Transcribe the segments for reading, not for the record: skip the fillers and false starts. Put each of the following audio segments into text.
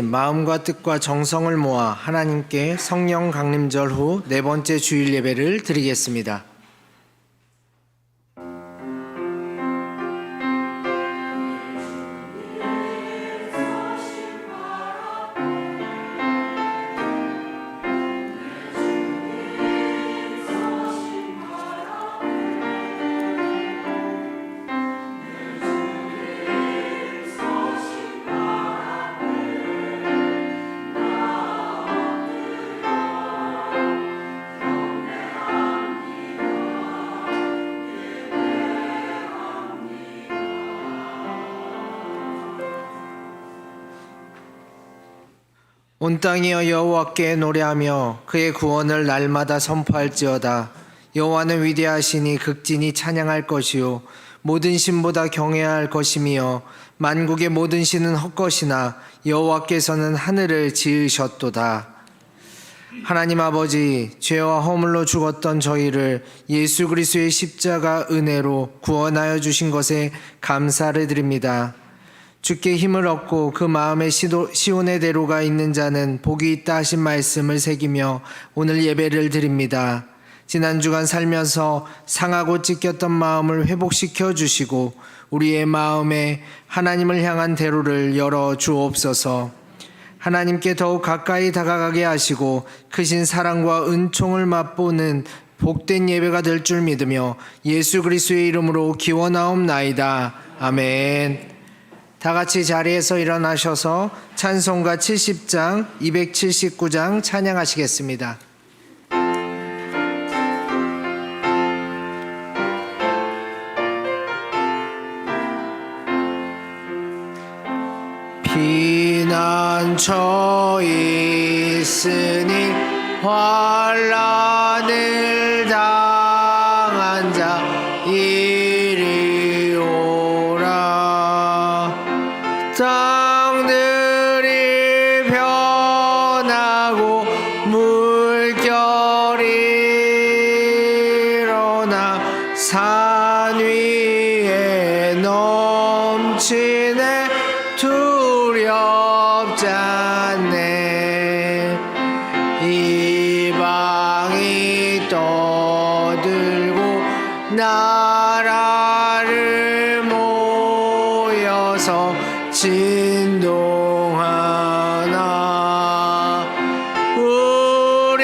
마음과 뜻과 정성을 모아 하나님께 성령 강림절 후 네 번째 주일 예배를 드리겠습니다. 온 땅이여 여호와께 노래하며 그의 구원을 날마다 선포할지어다. 여호와는 위대하시니 극진히 찬양할 것이요 모든 신보다 경외해야 할 것이며 만국의 모든 신은 헛것이나 여호와께서는 하늘을 지으셨도다. 하나님 아버지, 죄와 허물로 죽었던 저희를 예수 그리스도의 십자가 은혜로 구원하여 주신 것에 감사를 드립니다. 주께 힘을 얻고 그 마음에 시온의 대로가 있는 자는 복이 있다 하신 말씀을 새기며 오늘 예배를 드립니다. 지난 주간 살면서 상하고 찢겼던 마음을 회복시켜 주시고 우리의 마음에 하나님을 향한 대로를 열어 주옵소서. 하나님께 더욱 가까이 다가가게 하시고 크신 사랑과 은총을 맛보는 복된 예배가 될 줄 믿으며 예수 그리스도의 이름으로 기원하옵나이다. 아멘. 다 같이 자리에서 일어나셔서 찬송가 70장, 279장 찬양하시겠습니다. 피난처 있으니 환난을 당한 자 이리 오라. 땅들이 변하고 물결이 일어나 산 위에 넘치네 두렵지 않네. 이방이 떠들고 나라를 모여서 진동하나. 우리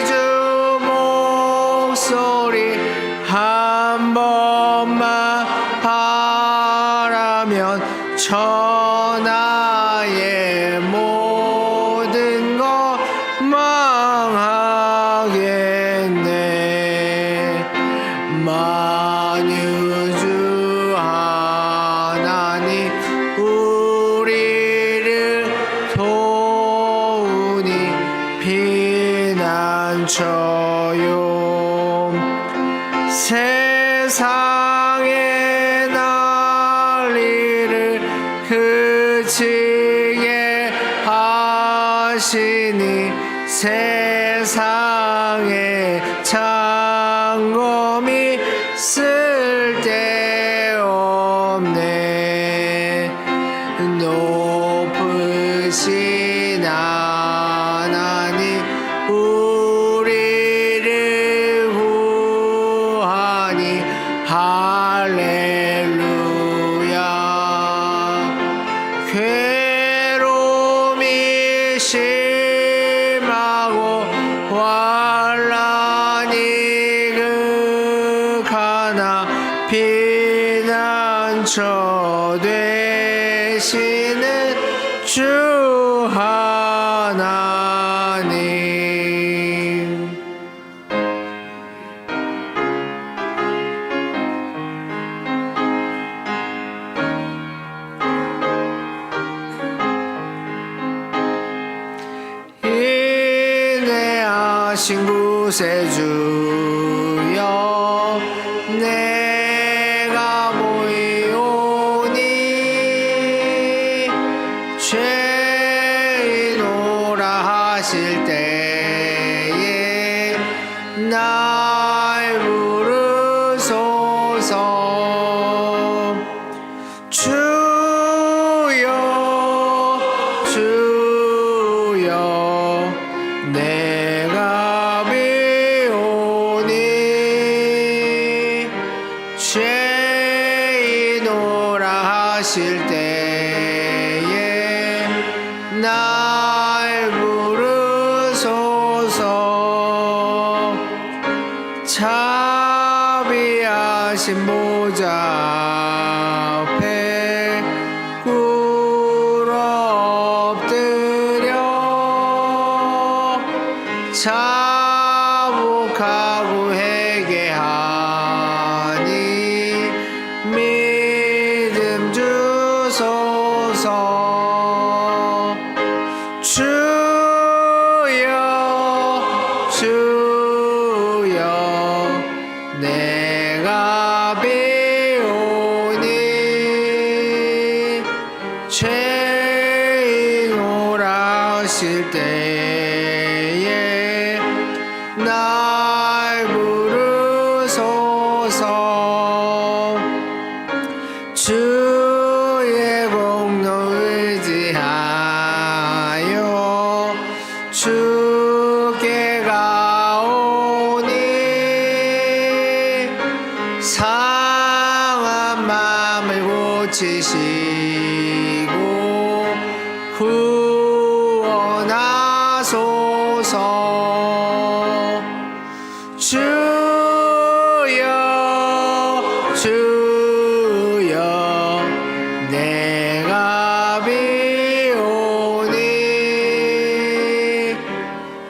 주 목소리 한 번만 바라면 천하의 모든 것 망하겠네. 만유주 하나님 우리를 도우니 피난처요. 세상의 난리를 그치게 하시니 세상의 창검이 쓸데없네. 높으신 하나님 우리를 구하니 할렐루야. 괴로움이 심하고 환난이 극하나 피난처 되시는 주 하나님. 인내하신 구세주여 내가 모이오니 죄인오라 하실 때에 날 부르소서. 주여 주여 날 부르소서. 자비하신 보좌 앞에 꿇어 엎드려 자복하고 회개하니 믿음 주소서. 주여 주여 내가 비오니 죄인 오라 하실 때에 날 부르소서. 주의 공로 의지하여 주께 가오니 상한 마음을 고치시고 구원하소서. 주여 주여 내가 비오니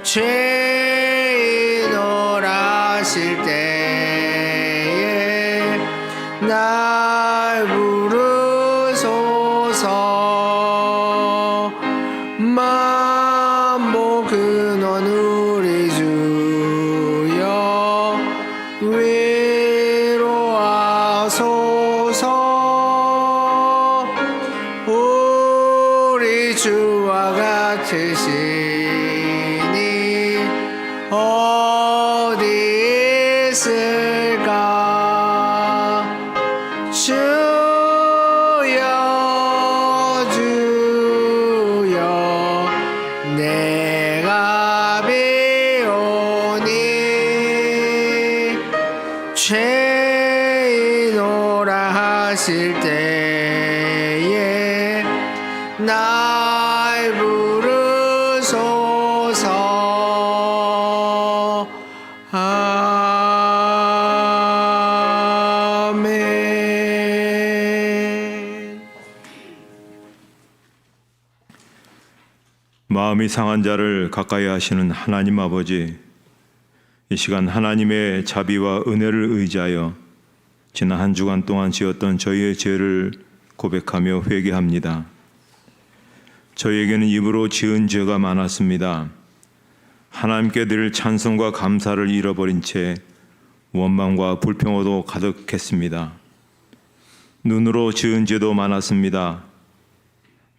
죄인 오라 하실 때에 날 부르소서. 만복 근원 우리 주여 위로하소서. 우리 주와 같으시니 어디 있을까. 주여 주여 내가 비오니 죄인 오라 하실 때에 날 부르소서. 아멘. 마음이 상한 자를 가까이 하시는 하나님 아버지, 이 시간 하나님의 자비와 은혜를 의지하여 지난 한 주간 동안 지었던 저희의 죄를 고백하며 회개합니다. 저희에게는 입으로 지은 죄가 많았습니다. 하나님께 드릴 찬송과 감사를 잃어버린 채 원망과 불평으로 가득했습니다. 눈으로 지은 죄도 많았습니다.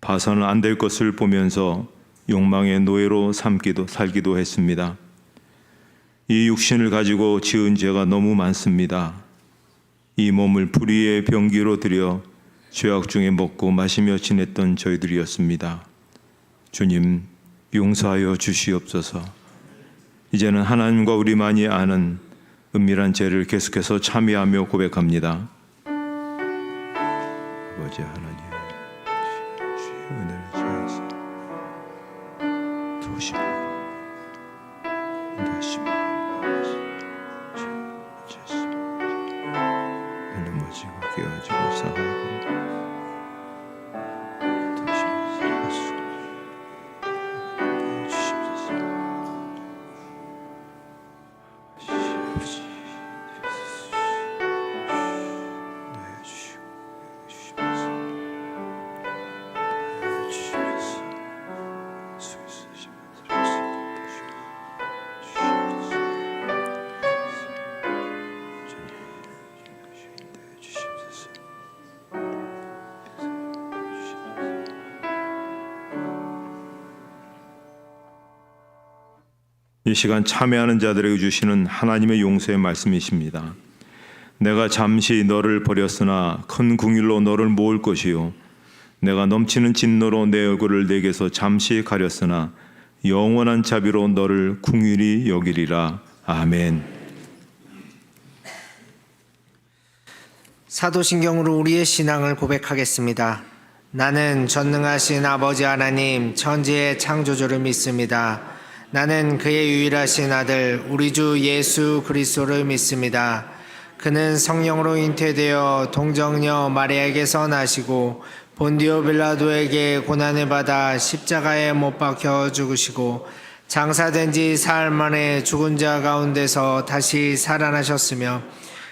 봐서는 안 될 것을 보면서 욕망의 노예로 살기도 했습니다. 이 육신을 가지고 지은 죄가 너무 많습니다. 이 몸을 불의의 병기로 들여 죄악 중에 먹고 마시며 지냈던 저희들이었습니다. 주님, 용서하여 주시옵소서. 이제는 하나님과 우리만이 아는 은밀한 죄를 계속해서 참여하며 고백합니다. 아버지 하나님, 주의 은혜를 주셔서 도우시고 인도하시고 눈을 머지고 깨어지고 싸가고 도우시면서 살아가시고 주시옵소서. 아버지 너의 주시고 주시면서 주시면서 수고하시면서 이 시간 참여하는 자들에게 주시는 하나님의 용서의 말씀이십니다. 내가 잠시 너를 버렸으나 큰 긍휼로 너를 모을 것이요 내가 넘치는 진노로 내 얼굴을 내게서 잠시 가렸으나 영원한 자비로 너를 긍휼히 여기리라. 아멘. 사도신경으로 우리의 신앙을 고백하겠습니다. 나는 전능하신 아버지 하나님 천지의 창조주를 믿습니다. 나는 그의 유일하신 아들 우리 주 예수 그리스도를 믿습니다. 그는 성령으로 잉태되어 동정녀 마리아에게서 나시고 본디오 빌라도에게 고난을 받아 십자가에 못 박혀 죽으시고 장사된 지 사흘 만에 죽은 자 가운데서 다시 살아나셨으며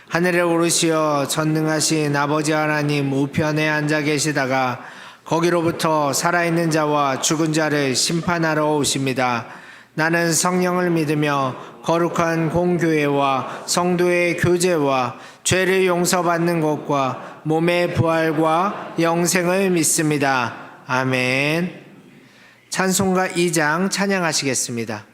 하늘에 오르시어 전능하신 아버지 하나님 우편에 앉아 계시다가 거기로부터 살아있는 자와 죽은 자를 심판하러 오십니다. 나는 성령을 믿으며 거룩한 공교회와 성도의 교제와 죄를 용서받는 것과 몸의 부활과 영생을 믿습니다. 아멘. 찬송가 2장 찬양하시겠습니다.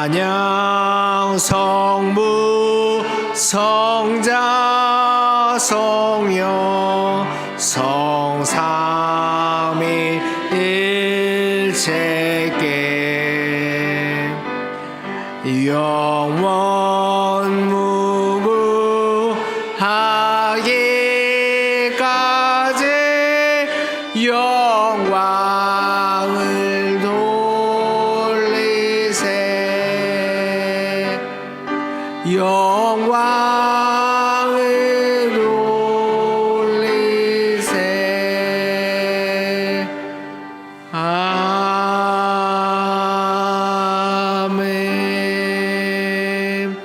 찬양 성부 성자 성령 성삼위 일체께 영원 무궁하기까지 영광을 돌리세 영광을 돌리세 아멘.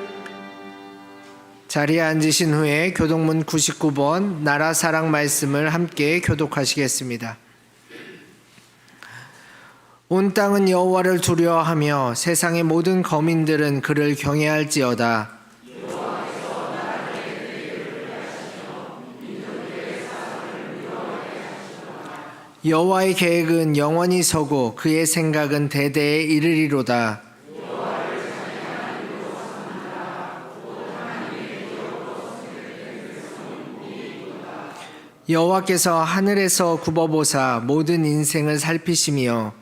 자리에 앉으신 후에 교독문 99번 나라 사랑 말씀을 함께 교독하시겠습니다. 온 땅은 여호와를 두려워하며 세상의 모든 거민들은 그를 경외할지어다. 여호와의 계획은 영원히 서고 그의 생각은 대대에 이르리로다. 여호와께서 하늘에서 굽어보사 모든 인생을 살피시며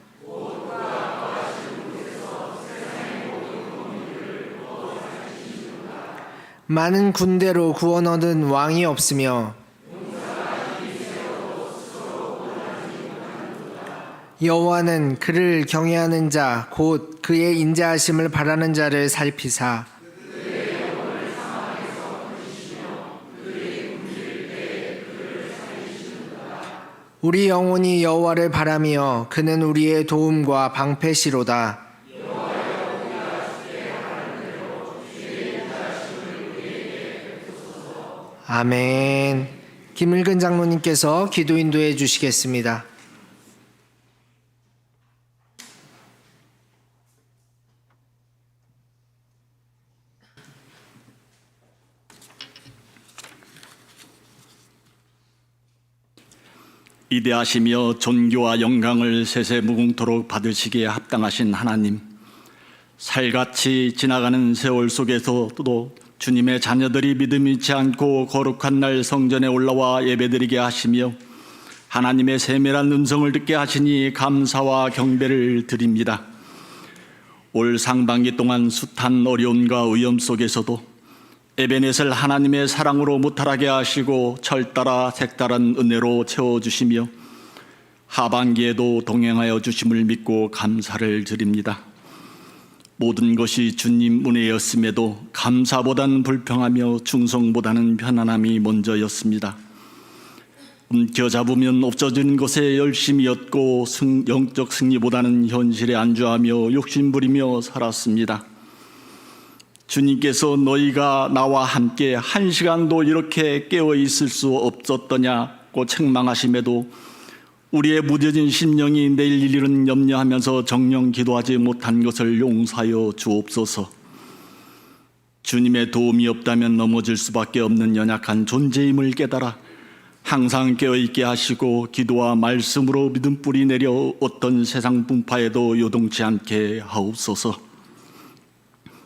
많은 군대로 구원 얻은 왕이 없으며 여호와는 그를 경외하는 자 곧 그의 인자하심을 바라는 자를 살피사 우리 영혼이 여호와를 바라며 그는 우리의 도움과 방패시로다. 아멘. 김일근 장로님께서 기도 인도해 주시겠습니다. 이대하시며 존귀와 영광을 세세무궁토록 받으시기에 합당하신 하나님, 살같이 지나가는 세월 속에서도 주님의 자녀들이 믿음 잃지 않고 거룩한 날 성전에 올라와 예배드리게 하시며 하나님의 세밀한 음성을 듣게 하시니 감사와 경배를 드립니다. 올 상반기 동안 숱한 어려움과 위험 속에서도 에베넷을 하나님의 사랑으로 무탈하게 하시고 철따라 색다른 은혜로 채워주시며 하반기에도 동행하여 주심을 믿고 감사를 드립니다. 모든 것이 주님 은혜였음에도 감사보다는 불평하며 충성보다는 편안함이 먼저였습니다. 움켜잡으면 없어진 것에 열심이었고 영적 승리보다는 현실에 안주하며 욕심부리며 살았습니다. 주님께서 너희가 나와 함께 한 시간도 이렇게 깨어 있을 수 없었더냐고 책망하심에도 우리의 무뎌진 심령이 내일 일은 염려하면서 정령 기도하지 못한 것을 용서하여 주옵소서. 주님의 도움이 없다면 넘어질 수밖에 없는 연약한 존재임을 깨달아 항상 깨어있게 하시고 기도와 말씀으로 믿음 뿌리 내려 어떤 세상 분파에도 요동치 않게 하옵소서.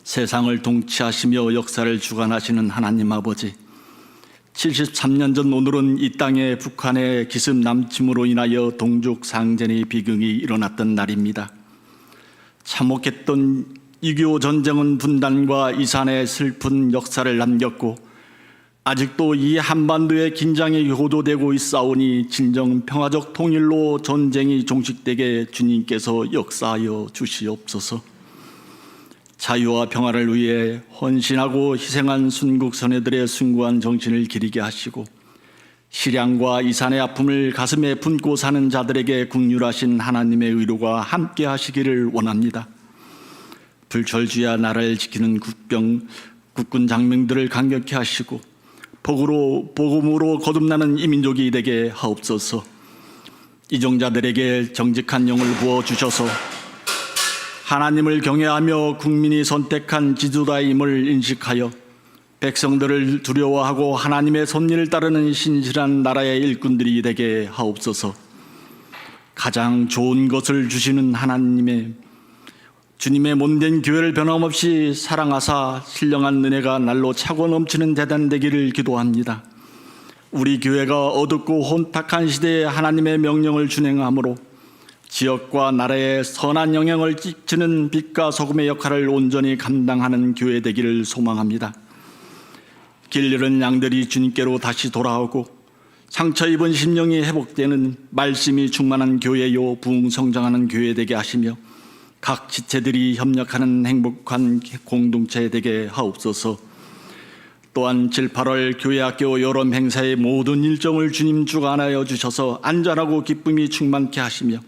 세상을 통치하시며 역사를 주관하시는 하나님 아버지, 73년 전 오늘은 이 땅에 북한의 기습 남침으로 인하여 동족 상전의 비극이 일어났던 날입니다. 참혹했던 6.25 전쟁은 분단과 이산의 슬픈 역사를 남겼고 아직도 이 한반도의 긴장이 고조되고 있사오니 진정 평화적 통일로 전쟁이 종식되게 주님께서 역사하여 주시옵소서. 자유와 평화를 위해 헌신하고 희생한 순국 선회들의 숭고한 정신을 기리게 하시고 실향과 이산의 아픔을 가슴에 품고 사는 자들에게 긍휼하신 하나님의 의로가 함께 하시기를 원합니다. 불철주야 나라를 지키는 국군 장병들을 강격히 하시고 복음으로 거듭나는 이민족이 되게 하옵소서. 이종자들에게 정직한 영을 부어주셔서 하나님을 경외하며 국민이 선택한 지도자임을 인식하여 백성들을 두려워하고 하나님의 섭리를 따르는 신실한 나라의 일꾼들이 되게 하옵소서. 가장 좋은 것을 주시는 주님의 몸된 교회를 변함없이 사랑하사 신령한 은혜가 날로 차고 넘치는 대단 되기를 기도합니다. 우리 교회가 어둡고 혼탁한 시대에 하나님의 명령을 준행함으로 지역과 나라에 선한 영향을 끼치는 빛과 소금의 역할을 온전히 감당하는 교회 되기를 소망합니다. 길 잃은 양들이 주님께로 다시 돌아오고 상처 입은 심령이 회복되는 말씀이 충만한 교회요 부흥성장하는 교회 되게 하시며 각 지체들이 협력하는 행복한 공동체 되게 하옵소서. 또한 7, 8월 교회학교 여름 행사의 모든 일정을 주님 주관하여 주셔서 안전하고 기쁨이 충만케 하시며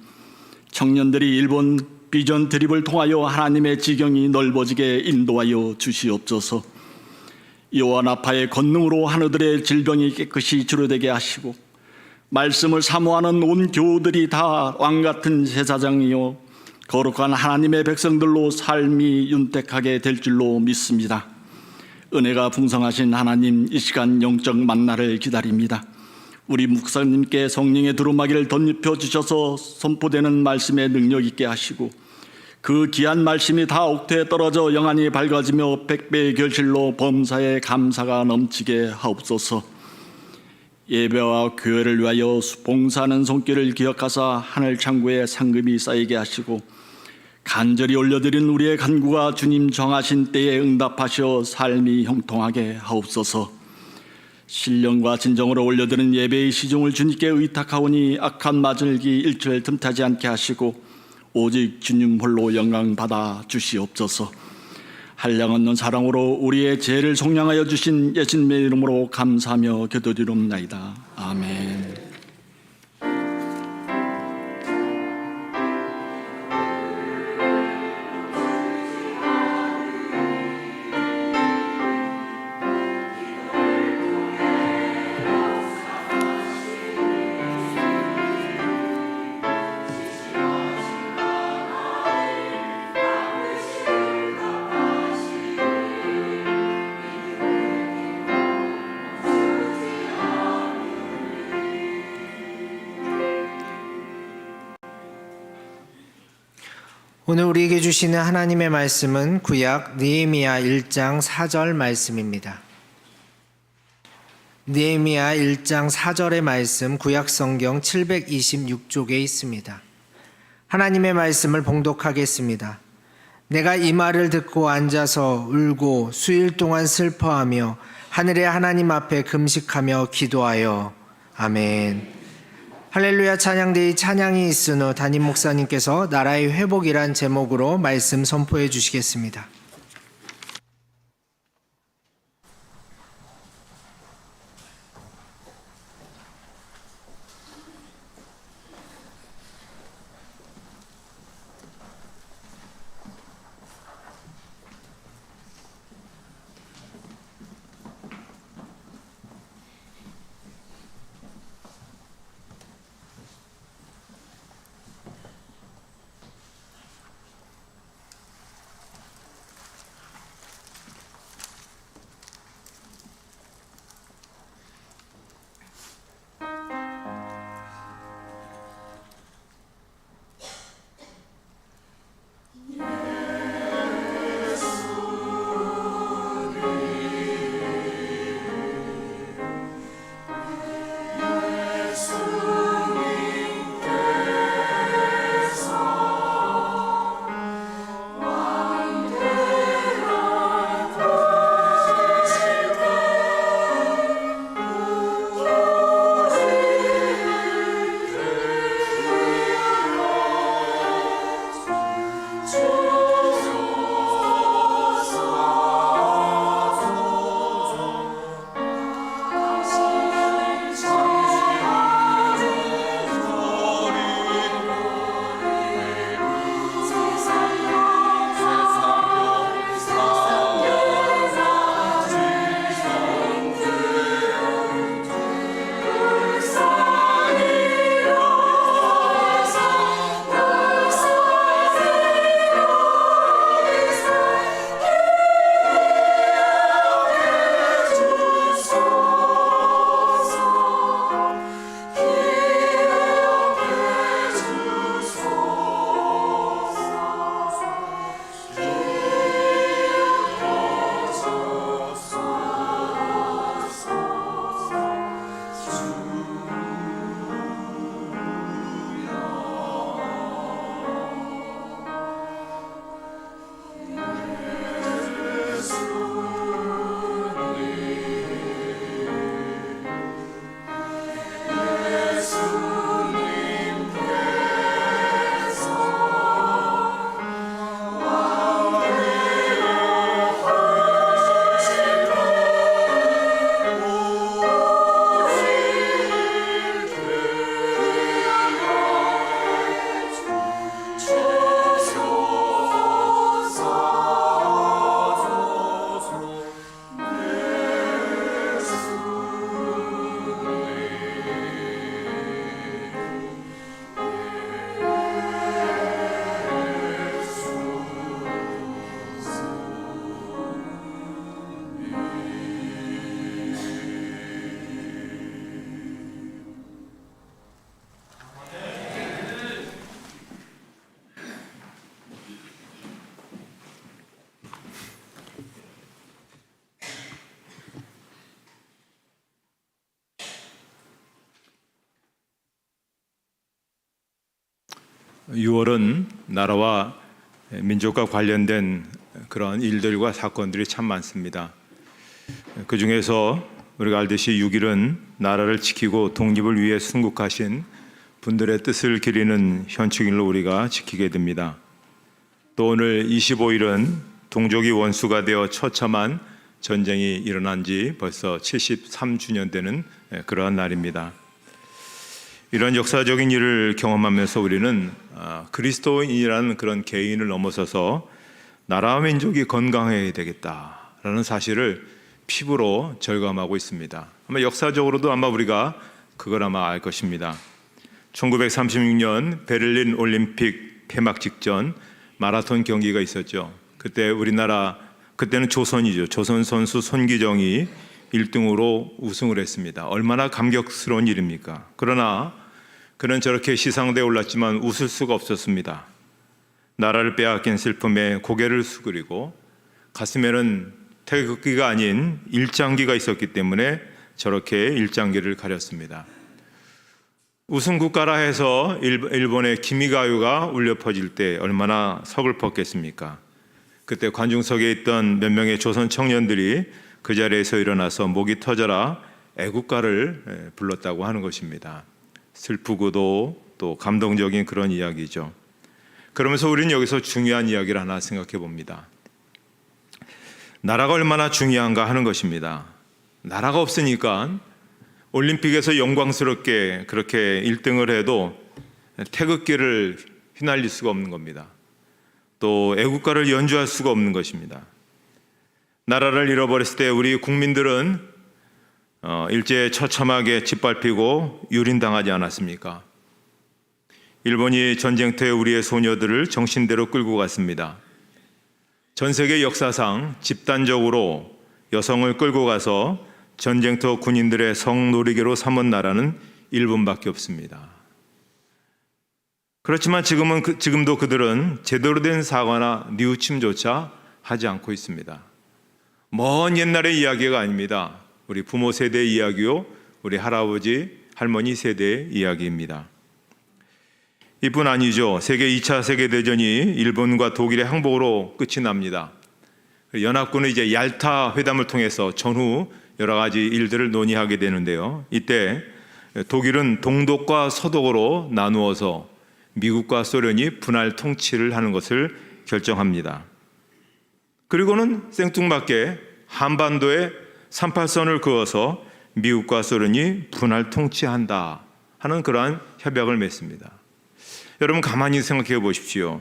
청년들이 일본 비전 드립을 통하여 하나님의 지경이 넓어지게 인도하여 주시옵소서. 요한아파의 권능으로 하늘들의 질병이 깨끗이 치료되게 하시고 말씀을 사모하는 온 교우들이 다 왕같은 제사장이요 거룩한 하나님의 백성들로 삶이 윤택하게 될 줄로 믿습니다. 은혜가 풍성하신 하나님, 이 시간 영적 만나를 기다립니다. 우리 목사님께 성령의 두루마기를 덧입혀 주셔서 선포되는 말씀에 능력 있게 하시고 그 귀한 말씀이 다 옥토에 떨어져 영안이 밝아지며 백배의 결실로 범사에 감사가 넘치게 하옵소서. 예배와 교회를 위하여 봉사하는 손길을 기억하사 하늘 창고에 상급이 쌓이게 하시고 간절히 올려드린 우리의 간구가 주님 정하신 때에 응답하셔 삶이 형통하게 하옵소서. 신령과 진정으로 올려드린 예배의 시종을 주님께 의탁하오니 악한 마절기 일절 틈타지 않게 하시고 오직 주님 홀로 영광 받아 주시옵소서. 한량없는 사랑으로 우리의 죄를 속량하여 주신 예수님의 이름으로 감사하며 기도드리옵나이다. 아멘. 오늘 우리에게 주시는 하나님의 말씀은 구약 느헤미야 1장 4절 말씀입니다. 느헤미야 1장 4절의 말씀 구약 성경 726쪽에 있습니다. 하나님의 말씀을 봉독하겠습니다. 내가 이 말을 듣고 앉아서 울고 수일 동안 슬퍼하며 하늘의 하나님 앞에 금식하며 기도하여 아멘. 할렐루야. 찬양대의 찬양이 있은 후 담임 목사님께서 나라의 회복이란 제목으로 말씀 선포해 주시겠습니다. 6월은 나라와 민족과 관련된 그런 일들과 사건들이 참 많습니다. 그 중에서 우리가 알듯이 6일은 나라를 지키고 독립을 위해 순국하신 분들의 뜻을 기리는 현충일로 우리가 지키게 됩니다. 또 오늘 25일은 동족이 원수가 되어 처참한 전쟁이 일어난 지 벌써 73주년 되는 그러한 날입니다. 이런 역사적인 일을 경험하면서 우리는 그리스도인이라는 그런 개인을 넘어서서 나라와 민족이 건강해야 되겠다라는 사실을 피부로 절감하고 있습니다. 아마 역사적으로도 아마 우리가 그걸 아마 알 것입니다. 1936년 베를린 올림픽 폐막 직전 마라톤 경기가 있었죠. 그때 우리나라, 그때는 조선이죠. 조선 선수 손기정이 1등으로 우승을 했습니다. 얼마나 감격스러운 일입니까? 그러나 그는 저렇게 시상대에 올랐지만 웃을 수가 없었습니다. 나라를 빼앗긴 슬픔에 고개를 수그리고 가슴에는 태극기가 아닌 일장기가 있었기 때문에 저렇게 일장기를 가렸습니다. 우승 국가라 해서 일본의 기미가요가 울려 퍼질 때 얼마나 서글펐겠습니까? 그때 관중석에 있던 몇 명의 조선 청년들이 그 자리에서 일어나서 목이 터져라 애국가를 불렀다고 하는 것입니다. 슬프고도 또 감동적인 그런 이야기죠. 그러면서 우리는 여기서 중요한 이야기를 하나 생각해 봅니다. 나라가 얼마나 중요한가 하는 것입니다. 나라가 없으니까 올림픽에서 영광스럽게 그렇게 1등을 해도 태극기를 휘날릴 수가 없는 겁니다. 또 애국가를 연주할 수가 없는 것입니다. 나라를 잃어버렸을 때 우리 국민들은 일제에 처참하게 짓밟히고 유린당하지 않았습니까? 일본이 전쟁터에 우리의 소녀들을 정신대로 끌고 갔습니다. 전 세계 역사상 집단적으로 여성을 끌고 가서 전쟁터 군인들의 성놀이개로 삼은 나라는 일본밖에 없습니다. 그렇지만 지금도 그들은 제대로 된 사과나 뉘우침조차 하지 않고 있습니다. 먼 옛날의 이야기가 아닙니다. 우리 부모 세대의 이야기요, 우리 할아버지, 할머니 세대의 이야기입니다. 이뿐 아니죠. 세계 2차 세계대전이 일본과 독일의 항복으로 끝이 납니다. 연합군은 이제 얄타 회담을 통해서 전후 여러 가지 일들을 논의하게 되는데요. 이때 독일은 동독과 서독으로 나누어서 미국과 소련이 분할 통치를 하는 것을 결정합니다. 그리고는 생뚱맞게 한반도에 38선을 그어서 미국과 소련이 분할 통치한다 하는 그러한 협약을 맺습니다. 여러분 가만히 생각해 보십시오.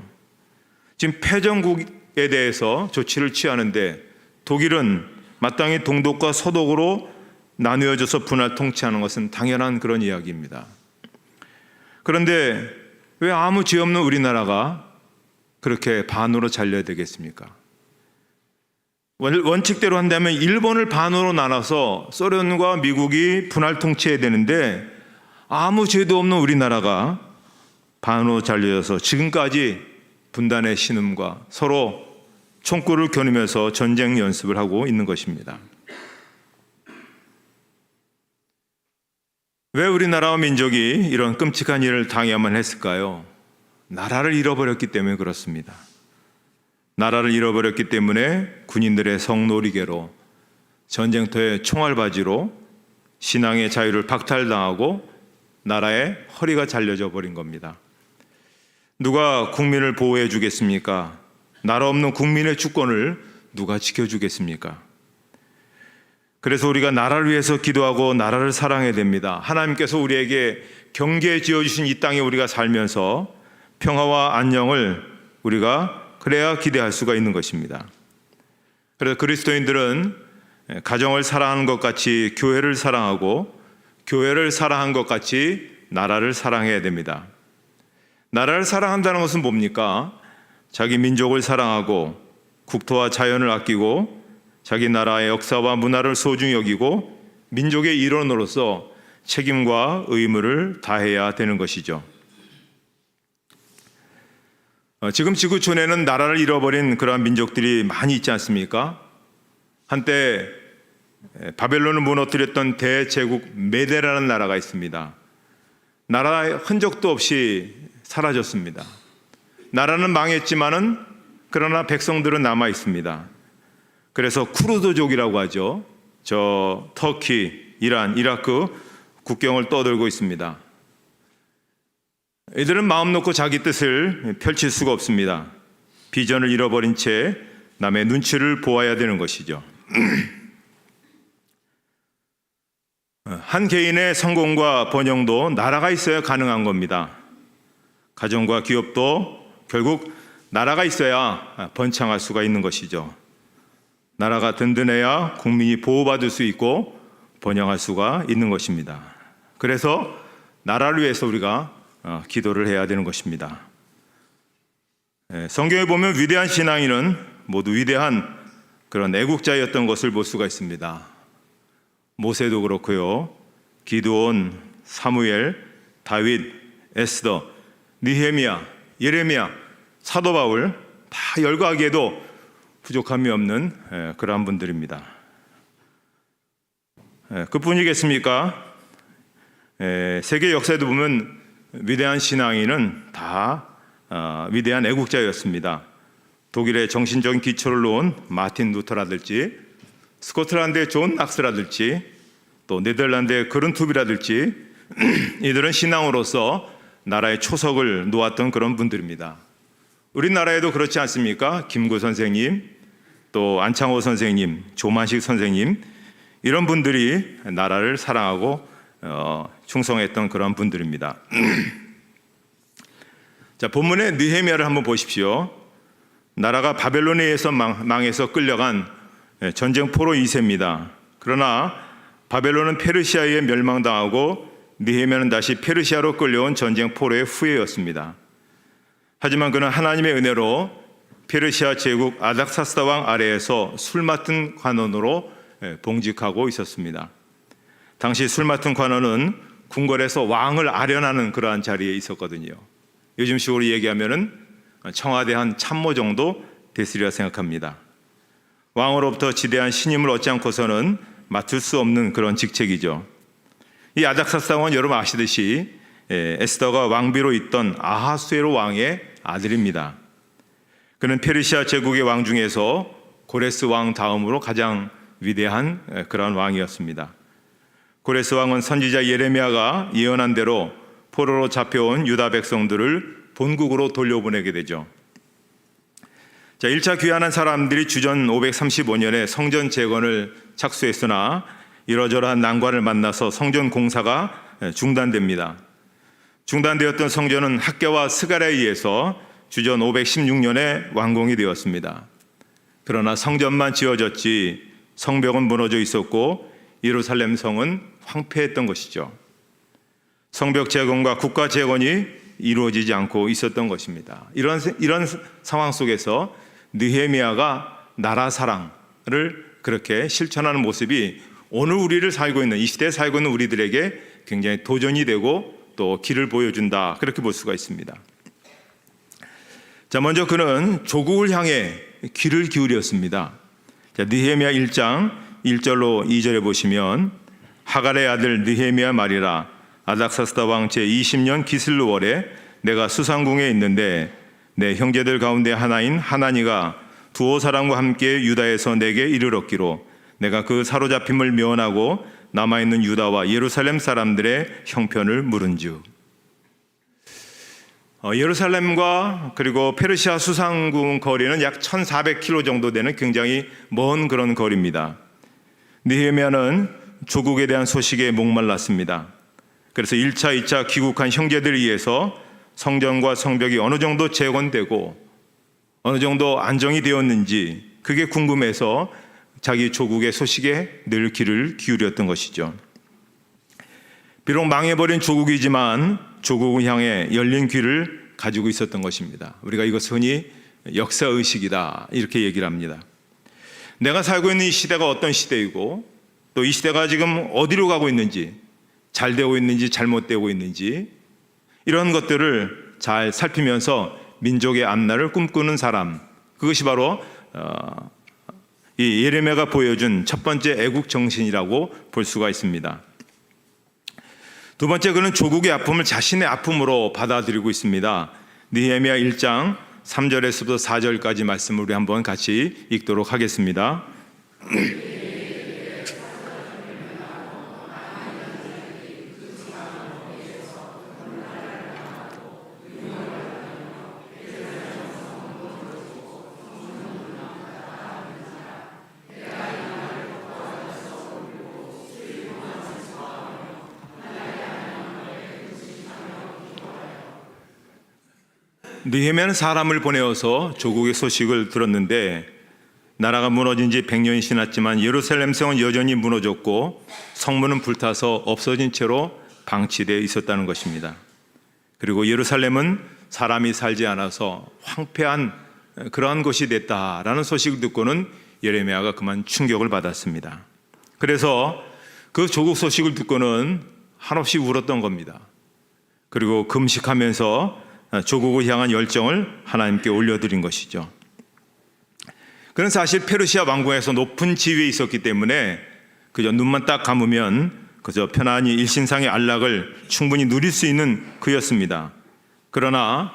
지금 패전국에 대해서 조치를 취하는데 독일은 마땅히 동독과 서독으로 나누어져서 분할 통치하는 것은 당연한 그런 이야기입니다. 그런데 왜 아무 죄 없는 우리나라가 그렇게 반으로 잘려야 되겠습니까? 원칙대로 한다면 일본을 반으로 나눠서 소련과 미국이 분할 통치해야 되는데 아무 죄도 없는 우리나라가 반으로 잘려서 지금까지 분단의 신음과 서로 총구를 겨누면서 전쟁 연습을 하고 있는 것입니다. 왜 우리나라와 민족이 이런 끔찍한 일을 당해야만 했을까요? 나라를 잃어버렸기 때문에 그렇습니다. 나라를 잃어버렸기 때문에 군인들의 성놀이개로 전쟁터의 총알바지로 신앙의 자유를 박탈당하고 나라의 허리가 잘려져 버린 겁니다. 누가 국민을 보호해 주겠습니까? 나라 없는 국민의 주권을 누가 지켜주겠습니까? 그래서 우리가 나라를 위해서 기도하고 나라를 사랑해야 됩니다. 하나님께서 우리에게 경계에 지어주신 이 땅에 우리가 살면서 평화와 안녕을 우리가 그래야 기대할 수가 있는 것입니다. 그래서 그리스도인들은 가정을 사랑하는 것 같이 교회를 사랑하고 교회를 사랑한 것 같이 나라를 사랑해야 됩니다. 나라를 사랑한다는 것은 뭡니까? 자기 민족을 사랑하고 국토와 자연을 아끼고 자기 나라의 역사와 문화를 소중히 여기고 민족의 일원으로서 책임과 의무를 다해야 되는 것이죠. 지금 지구촌에는 나라를 잃어버린 그러한 민족들이 많이 있지 않습니까? 한때 바벨론을 무너뜨렸던 대제국 메데라는 나라가 있습니다. 나라의 흔적도 없이 사라졌습니다. 나라는 망했지만은 그러나 백성들은 남아 있습니다. 그래서 쿠르드족이라고 하죠. 저 터키, 이란, 이라크 국경을 떠돌고 있습니다. 이들은 마음 놓고 자기 뜻을 펼칠 수가 없습니다. 비전을 잃어버린 채 남의 눈치를 보아야 되는 것이죠. 한 개인의 성공과 번영도 나라가 있어야 가능한 겁니다. 가정과 기업도 결국 나라가 있어야 번창할 수가 있는 것이죠. 나라가 든든해야 국민이 보호받을 수 있고 번영할 수가 있는 것입니다. 그래서 나라를 위해서 우리가 기도를 해야 되는 것입니다. 성경에 보면 위대한 신앙인은 모두 위대한 그런 애국자였던 것을 볼 수가 있습니다. 모세도 그렇고요. 기드온, 사무엘, 다윗, 에스더, 느헤미야, 예레미야, 사도 바울 다 열거하기에도 부족함이 없는 그러한 분들입니다. 그뿐이겠습니까? 세계 역사에도 보면 위대한 신앙인은 다 위대한 애국자였습니다. 독일의 정신적인 기초를 놓은 마틴 루터라든지, 스코틀랜드의 존 낙스라든지, 또 네덜란드의 그른투비라든지 이들은 신앙으로서 나라의 초석을 놓았던 그런 분들입니다. 우리나라에도 그렇지 않습니까? 김구 선생님, 또 안창호 선생님, 조만식 선생님, 이런 분들이 나라를 사랑하고 충성했던 그런 분들입니다. 자, 본문의 느헤미야를 한번 보십시오. 나라가 바벨론에 의해서 망해서 끌려간 전쟁 포로 2세입니다. 그러나 바벨론은 페르시아에 멸망당하고 느헤미야는 다시 페르시아로 끌려온 전쟁 포로의 후예였습니다. 하지만 그는 하나님의 은혜로 페르시아 제국 아닥사스다 왕 아래에서 술 맡은 관원으로 봉직하고 있었습니다. 당시 술 맡은 관원은 궁궐에서 왕을 아련하는 그러한 자리에 있었거든요. 요즘식으로 얘기하면은 청와대 한 참모 정도 됐으리라 생각합니다. 왕으로부터 지대한 신임을 얻지 않고서는 맡을 수 없는 그런 직책이죠. 이 아닥사스다 왕은 여러분 아시듯이 에스더가 왕비로 있던 아하수에로 왕의 아들입니다. 그는 페르시아 제국의 왕 중에서 고레스 왕 다음으로 가장 위대한 그런 왕이었습니다. 고레스 왕은 선지자 예레미야가 예언한 대로 포로로 잡혀온 유다 백성들을 본국으로 돌려보내게 되죠. 자, 1차 귀환한 사람들이 주전 535년에 성전 재건을 착수했으나 이러저러한 난관을 만나서 성전 공사가 중단됩니다. 중단되었던 성전은 학개와 스가랴에 의해서 주전 516년에 완공이 되었습니다. 그러나 성전만 지어졌지 성벽은 무너져 있었고 예루살렘 성은 황폐했던 것이죠. 성벽 재건과 국가 재건이 이루어지지 않고 있었던 것입니다. 이런 상황 속에서 느헤미야가 나라 사랑을 그렇게 실천하는 모습이 오늘 우리를 살고 있는 이 시대에 살고 있는 우리들에게 굉장히 도전이 되고 또 길을 보여준다, 그렇게 볼 수가 있습니다. 자, 먼저 그는 조국을 향해 귀를 기울였습니다. 자, 느헤미야 1장 1절로 2절에 보시면 하갈의 아들 느헤미야 말이라 아닥사스다 왕 제20년 기슬루월에 내가 수상궁에 있는데 내 형제들 가운데 하나인 하나니가 두어 사람과 함께 유다에서 내게 이르렀기로 내가 그 사로잡힘을 면하고 남아있는 유다와 예루살렘 사람들의 형편을 물은즉. 예루살렘과 그리고 페르시아 수상궁 거리는 약 1400km 정도 되는 굉장히 먼 그런 거리입니다. 느헤미야는 조국에 대한 소식에 목말랐습니다. 그래서 1차, 2차 귀국한 형제들에 의해서 성전과 성벽이 어느 정도 재건되고 어느 정도 안정이 되었는지 그게 궁금해서 자기 조국의 소식에 늘 귀를 기울였던 것이죠. 비록 망해버린 조국이지만 조국을 향해 열린 귀를 가지고 있었던 것입니다. 우리가 이것을 흔히 역사의식이다, 이렇게 얘기를 합니다. 내가 살고 있는 이 시대가 어떤 시대이고 또 이 시대가 지금 어디로 가고 있는지, 잘 되고 있는지 잘못되고 있는지 이런 것들을 잘 살피면서 민족의 앞날을 꿈꾸는 사람, 그것이 바로 이 예레미야가 보여준 첫 번째 애국 정신이라고 볼 수가 있습니다. 두 번째, 그는 조국의 아픔을 자신의 아픔으로 받아들이고 있습니다. 느헤미야 1장 3절에서부터 4절까지 말씀을 우리 한번 같이 읽도록 하겠습니다. 느헤미야는 사람을 보내어서 조국의 소식을 들었는데 나라가 무너진 지 100년이 지났지만 예루살렘 성은 여전히 무너졌고 성문은 불타서 없어진 채로 방치되어 있었다는 것입니다. 그리고 예루살렘은 사람이 살지 않아서 황폐한 그러한 곳이 됐다라는 소식을 듣고는 예레미야가 그만 충격을 받았습니다. 그래서 그 조국 소식을 듣고는 한없이 울었던 겁니다. 그리고 금식하면서 조국을 향한 열정을 하나님께 올려드린 것이죠. 그는 사실 페르시아 왕궁에서 높은 지위에 있었기 때문에 그저 눈만 딱 감으면 그저 편안히 일신상의 안락을 충분히 누릴 수 있는 그였습니다. 그러나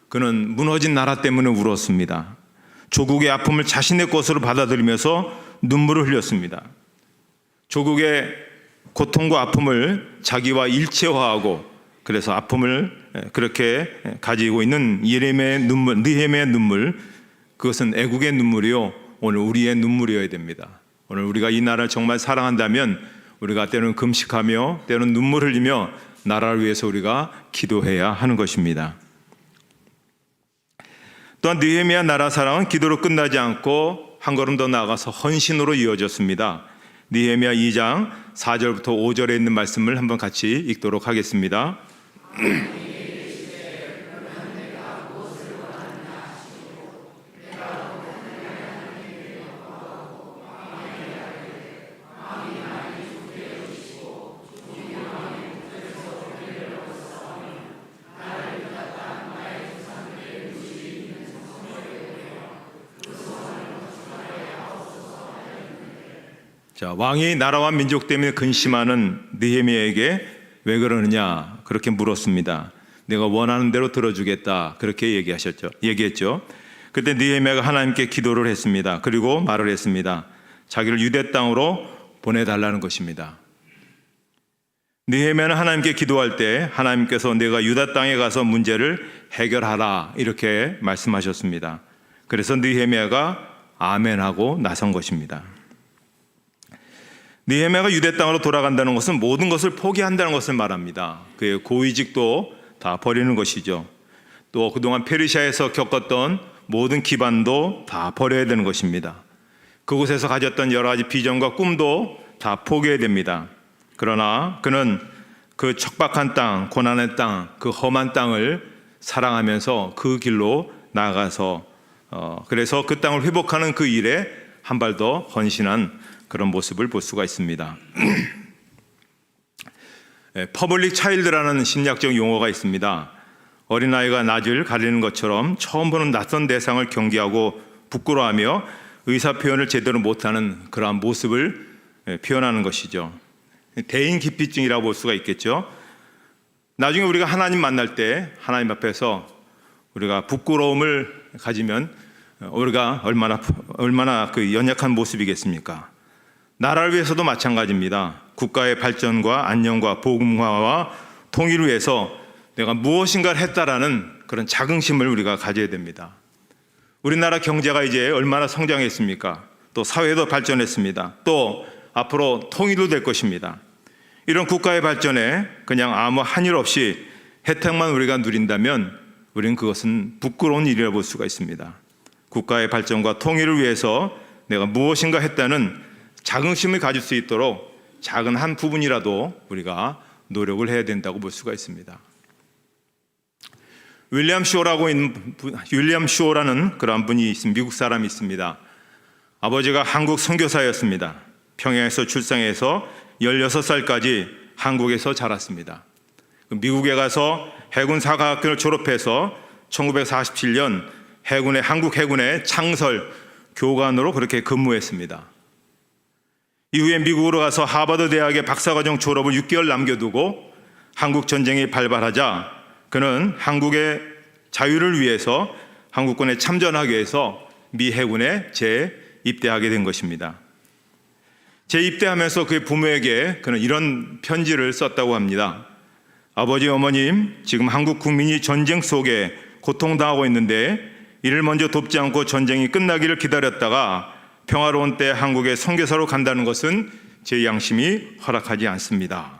그는 무너진 나라 때문에 울었습니다. 조국의 아픔을 자신의 것으로 받아들이면서 눈물을 흘렸습니다. 조국의 고통과 아픔을 자기와 일체화하고 그래서 아픔을 그렇게 가지고 있는 예레미야의 눈물, 느헤미야의 눈물, 그것은 애국의 눈물이요, 오늘 우리의 눈물이어야 됩니다. 오늘 우리가 이 나라를 정말 사랑한다면 우리가 때로는 금식하며 때로는 눈물 흘리며 나라를 위해서 우리가 기도해야 하는 것입니다. 또한 느헤미야 나라 사랑은 기도로 끝나지 않고 한 걸음 더 나아가서 헌신으로 이어졌습니다. 느헤미야 2장 4절부터 5절에 있는 말씀을 한번 같이 읽도록 하겠습니다. 자, 왕이 나라와 민족 때문에 근심하는 느헤미야에게 왜 그러느냐 그렇게 물었습니다. 내가 원하는 대로 들어주겠다 그렇게 얘기했죠. 그때 느헤미야가 하나님께 기도를 했습니다. 그리고 말을 했습니다. 자기를 유대 땅으로 보내달라는 것입니다. 느헤미야는 하나님께 기도할 때 하나님께서 내가 유다 땅에 가서 문제를 해결하라 이렇게 말씀하셨습니다. 그래서 느헤미야가 아멘하고 나선 것입니다. 느헤미야가 유대 땅으로 돌아간다는 것은 모든 것을 포기한다는 것을 말합니다. 그의 고위직도 다 버리는 것이죠. 또 그동안 페르시아에서 겪었던 모든 기반도 다 버려야 되는 것입니다. 그곳에서 가졌던 여러 가지 비전과 꿈도 다 포기해야 됩니다. 그러나 그는 그 척박한 땅, 고난의 땅, 그 험한 땅을 사랑하면서 그 길로 나아가서 그래서 그 땅을 회복하는 그 일에 한 발 더 헌신한 그런 모습을 볼 수가 있습니다. 퍼블릭 차일드라는 심리학적 용어가 있습니다. 어린아이가 낯을 가리는 것처럼 처음 보는 낯선 대상을 경계하고 부끄러워하며 의사표현을 제대로 못하는 그러한 모습을 표현하는 것이죠. 대인기피증이라고 볼 수가 있겠죠. 나중에 우리가 하나님 만날 때 하나님 앞에서 우리가 부끄러움을 가지면 우리가 얼마나 그 연약한 모습이겠습니까? 나라를 위해서도 마찬가지입니다. 국가의 발전과 안녕과 복음화와 통일을 위해서 내가 무엇인가를 했다라는 그런 자긍심을 우리가 가져야 됩니다. 우리나라 경제가 이제 얼마나 성장했습니까? 또 사회도 발전했습니다. 또 앞으로 통일도 될 것입니다. 이런 국가의 발전에 그냥 아무 한일 없이 혜택만 우리가 누린다면 우리는 그것은 부끄러운 일이라고 볼 수가 있습니다. 국가의 발전과 통일을 위해서 내가 무엇인가 했다는 자긍심을 가질 수 있도록 작은 한 부분이라도 우리가 노력을 해야 된다고 볼 수가 있습니다. 윌리엄 쇼라는 그런 분이 있습니다. 미국 사람이 있습니다. 아버지가 한국 선교사였습니다. 평양에서 출생해서 16살까지 한국에서 자랐습니다. 미국에 가서 해군 사관학교를 졸업해서 1947년 한국 해군의 창설 교관으로 그렇게 근무했습니다. 이후에 미국으로 가서 하버드 대학의 박사과정 졸업을 6개월 남겨두고 한국 전쟁이 발발하자 그는 한국의 자유를 위해서 한국군에 참전하기 위해서 미 해군에 재입대하게 된 것입니다. 재입대하면서 그의 부모에게 그는 이런 편지를 썼다고 합니다. 아버지, 어머님, 지금 한국 국민이 전쟁 속에 고통당하고 있는데 이를 먼저 돕지 않고 전쟁이 끝나기를 기다렸다가 평화로운 때 한국에 선교사로 간다는 것은 제 양심이 허락하지 않습니다.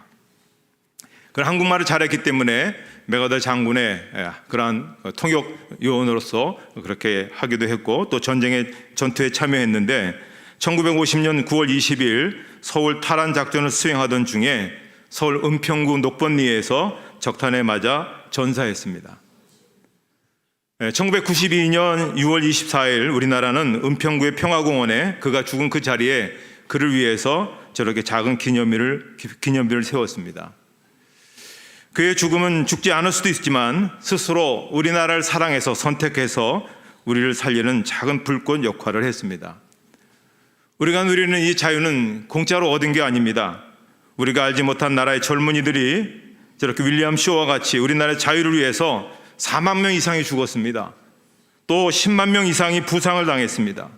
그 한국말을 잘했기 때문에 맥아더 장군의 그러한 통역 요원으로서 그렇게 하기도 했고 또 전투에 참여했는데 1950년 9월 20일 서울 탈환 작전을 수행하던 중에 서울 은평구 녹번리에서 적탄에 맞아 전사했습니다. 1992년 6월 24일 우리나라는 은평구의 평화공원에 그가 죽은 그 자리에 그를 위해서 저렇게 작은 기념비를 세웠습니다. 그의 죽음은 죽지 않을 수도 있지만 스스로 우리나라를 사랑해서 선택해서 우리를 살리는 작은 불꽃 역할을 했습니다. 우리가 누리는 이 자유는 공짜로 얻은 게 아닙니다. 우리가 알지 못한 나라의 젊은이들이 저렇게 윌리엄 쇼와 같이 우리나라의 자유를 위해서 4만 명 이상이 죽었습니다. 또 10만 명 이상이 부상을 당했습니다.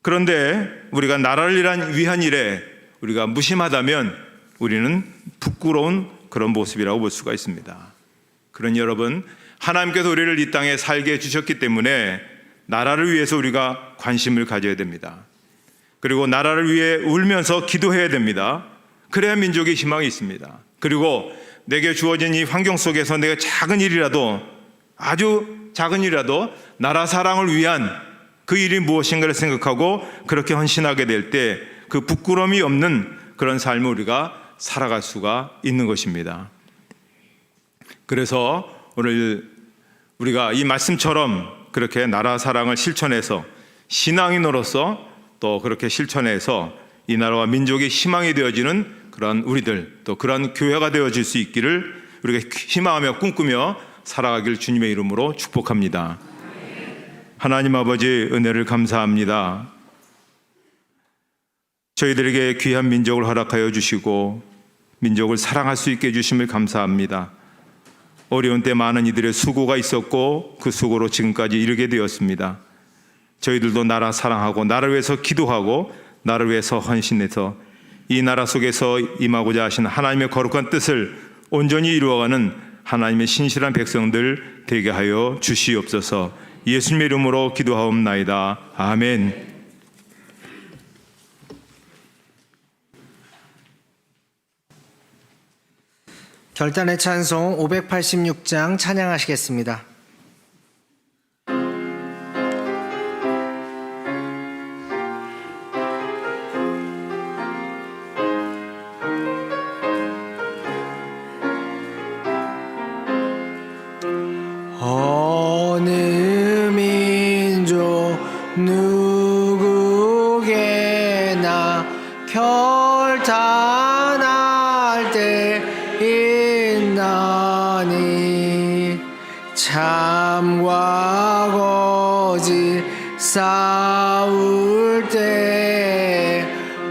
그런데 우리가 나라를 위한 일에 우리가 무심하다면 우리는 부끄러운 그런 모습이라고 볼 수가 있습니다. 그러니 여러분, 하나님께서 우리를 이 땅에 살게 해주셨기 때문에 나라를 위해서 우리가 관심을 가져야 됩니다. 그리고 나라를 위해 울면서 기도해야 됩니다. 그래야 민족의 희망이 있습니다. 그리고 내게 주어진 이 환경 속에서 내가 작은 일이라도, 아주 작은 일이라도 나라 사랑을 위한 그 일이 무엇인가를 생각하고 그렇게 헌신하게 될 때 그 부끄러움이 없는 그런 삶을 우리가 살아갈 수가 있는 것입니다. 그래서 오늘 우리가 이 말씀처럼 그렇게 나라 사랑을 실천해서 신앙인으로서 또 그렇게 실천해서 이 나라와 민족의 희망이 되어지는 그러한 우리들, 또 그러한 교회가 되어질 수 있기를 우리가 희망하며 꿈꾸며 살아가길 주님의 이름으로 축복합니다. 하나님 아버지, 은혜를 감사합니다. 저희들에게 귀한 민족을 허락하여 주시고 민족을 사랑할 수 있게 해주심을 감사합니다. 어려운 때 많은 이들의 수고가 있었고 그 수고로 지금까지 이르게 되었습니다. 저희들도 나라 사랑하고 나라를 위해서 기도하고 나라를 위해서 헌신해서 이 나라 속에서 임하고자 하신 하나님의 거룩한 뜻을 온전히 이루어가는 하나님의 신실한 백성들 되게 하여 주시옵소서. 예수님의 이름으로 기도하옵나이다. 아멘. 결단의 찬송 586장 찬양하시겠습니다. 어느 민족 누구게나 결단할 때 있나니 참과 거짓 싸울 때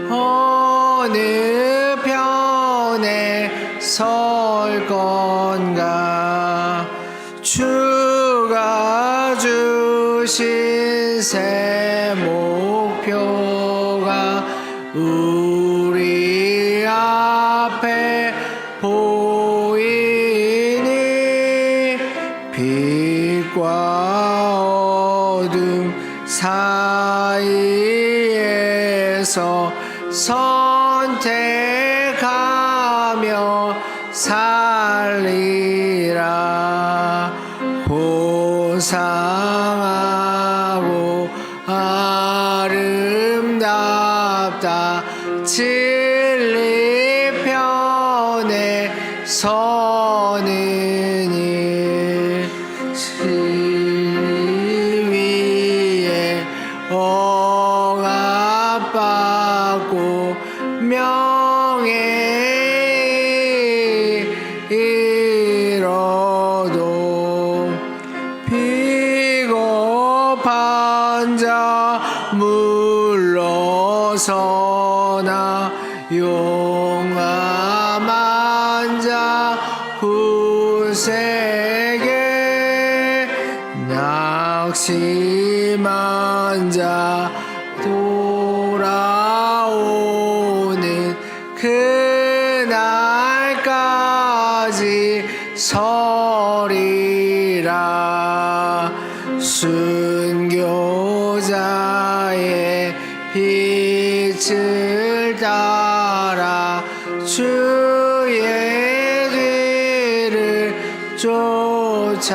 어느 편에 설 건가 주가 주신 새 목표가 우리 앞에 보이니 빛과 어둠 사이에서 선택하며 살리라. 호상하고 아름답다 진리 편에 서는 일 진리 위에 억압받고 명예 이뤄도 비겁한 자 물러서나 용감한 자 심한 자 돌아오는 그날까지 서리라. 순교자의 빛을 따라 주의 뒤를 쫓아서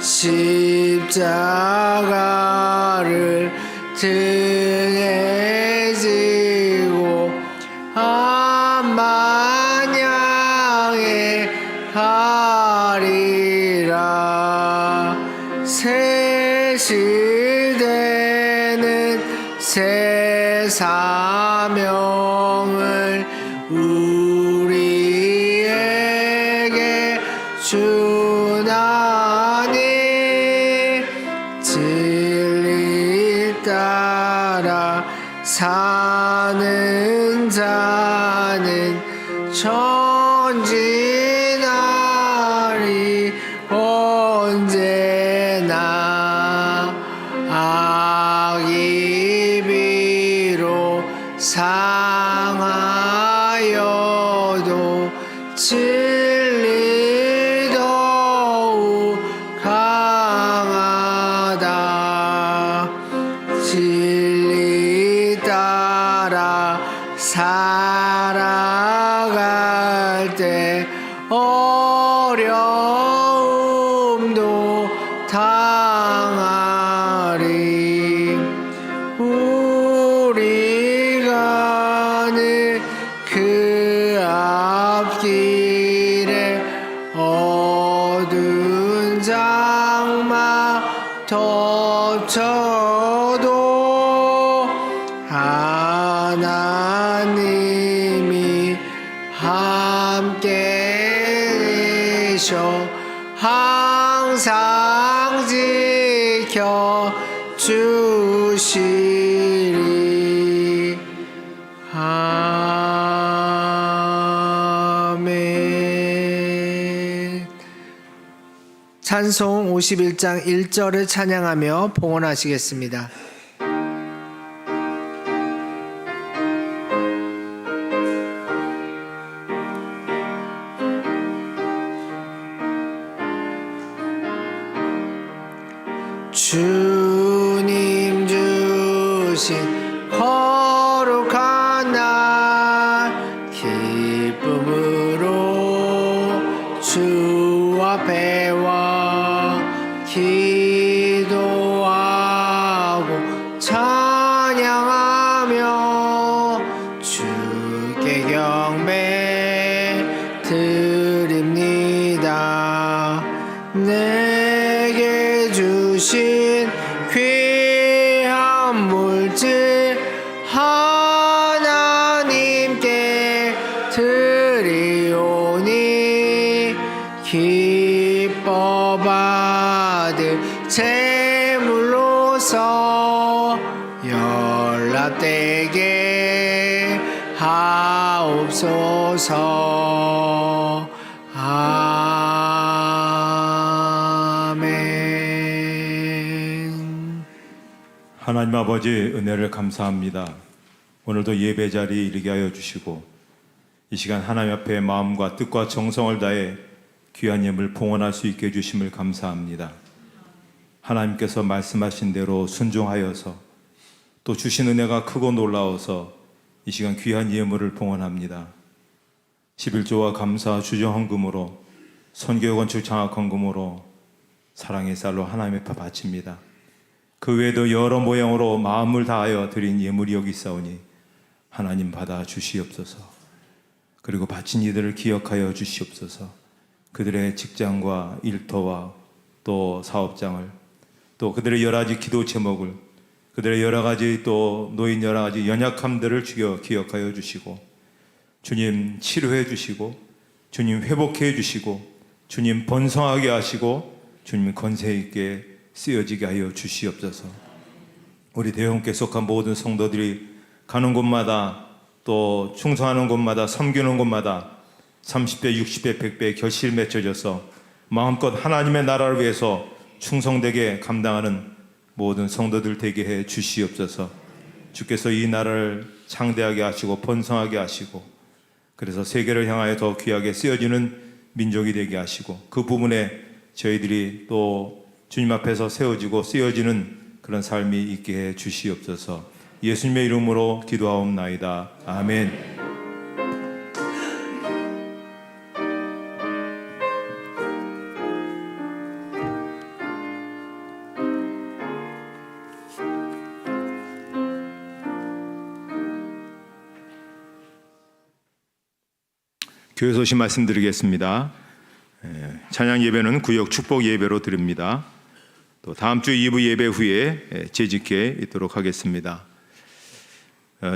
십자가를 등에 지고 암만 향해 가리라. 새 시대는 새 사명을 우리에게 주나니 진리 따라 사는 자는 전진하리. 언제나 악이 비록 상하여도 진리 더욱 강하다. 진리 따라 살아갈 때 어려움도 당하리. 우리 가는 그 앞길에 어두운 장막 덮쳐도 하나님이 함께 계셔 항상 지켜 주시리. 아멘. 찬송 51장 1절을 찬양하며 봉헌하시겠습니다. 주님 주신 거룩한 날 기쁨으로 주 앞에 와 기도하고 찬양하며 주께 경배 드립니다. 내게 주신 귀한 물질 하나님께 드리오니 기뻐 받을 제물로서 연락되게 하옵소서. 아멘. 하나님 아버지 은혜를 감사합니다. 오늘도 예배 자리에 이르게 하여 주시고 이 시간 하나님 앞에 마음과 뜻과 정성을 다해 귀한 예물 봉헌할 수 있게 해주심을 감사합니다. 하나님께서 말씀하신 대로 순종하여서 또 주신 은혜가 크고 놀라워서 이 시간 귀한 예물을 봉헌합니다. 11조와 감사 주정헌금으로 선교 건축 장학 헌금으로 사랑의 쌀로 하나님 앞에 바칩니다. 그 외에도 여러 모양으로 마음을 다하여 드린 예물이 여기 있사오니 하나님 받아 주시옵소서. 그리고 바친 이들을 기억하여 주시옵소서. 그들의 직장과 일터와 또 사업장을 또 그들의 여러 가지 기도 제목을 그들의 여러 가지 또 노인 여러 가지 연약함들을 기억하여 주시고 주님 치료해 주시고 주님 회복해 주시고 주님 번성하게 하시고 주님 권세 있게 쓰여지게 하여 주시옵소서. 우리 대형교회 속한 모든 성도들이 가는 곳마다 또 충성하는 곳마다 섬기는 곳마다 30배, 60배, 100배 결실 맺혀져서 마음껏 하나님의 나라를 위해서 충성되게 감당하는 모든 성도들 되게 해 주시옵소서. 주께서 이 나라를 창대하게 하시고 번성하게 하시고 그래서 세계를 향하여 더 귀하게 쓰여지는 민족이 되게 하시고 그 부분에 저희들이 또 주님 앞에서 세워지고 쓰여지는 그런 삶이 있게 해 주시옵소서. 예수님의 이름으로 기도하옵나이다. 아멘. 교회 소식 말씀드리겠습니다. 찬양 예배는 구역 축복 예배로 드립니다. 또 다음 주 2부 예배 후에 재직해 있도록 하겠습니다.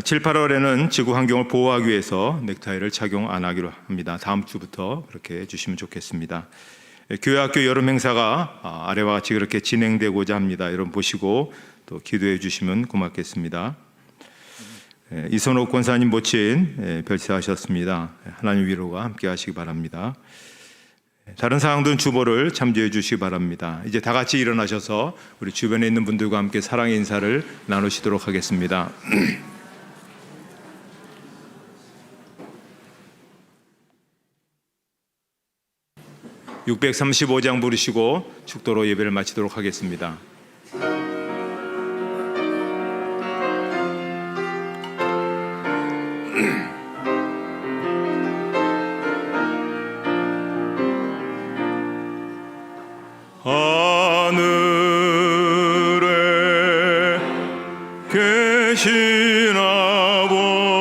7, 8월에는 지구 환경을 보호하기 위해서 넥타이를 착용 안 하기로 합니다. 다음 주부터 그렇게 해주시면 좋겠습니다. 교회학교 여름 행사가 아래와 같이 그렇게 진행되고자 합니다. 여러분 보시고 또 기도해 주시면 고맙겠습니다. 이선옥 권사님 모친 별세하셨습니다. 하나님 위로가 함께 하시기 바랍니다. 다른 사항들은 주보를 참조해 주시기 바랍니다. 이제 다 같이 일어나셔서 우리 주변에 있는 분들과 함께 사랑의 인사를 나누시도록 하겠습니다. (635장) 부르시고 축도로 예배를 마치도록 하겠습니다. 하늘에 계신 아버지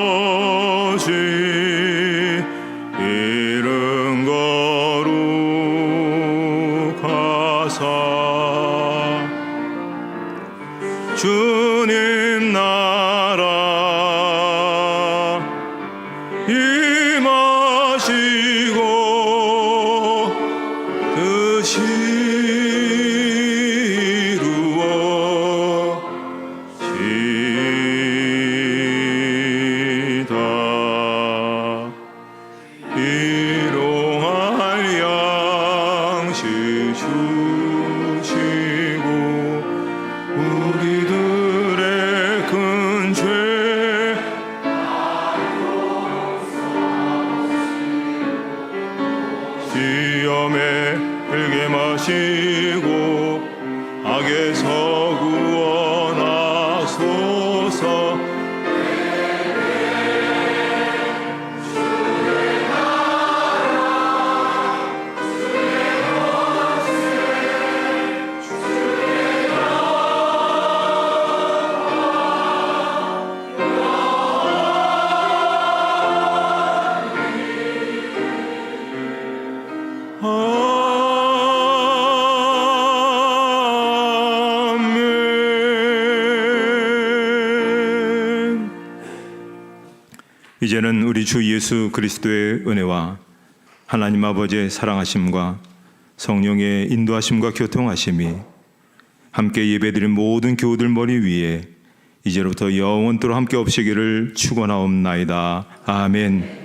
이름 거룩하사 주님 나라 임하시고 뜻이 시험에 들게 마시고 악에서 구원하소서. 이제는 우리 주 예수 그리스도의 은혜와 하나님 아버지의 사랑하심과 성령의 인도하심과 교통하심이 함께 예배드린 모든 교우들 머리 위에 이제로부터 영원토록 함께 없으기를 축원하옵나이다. 아멘.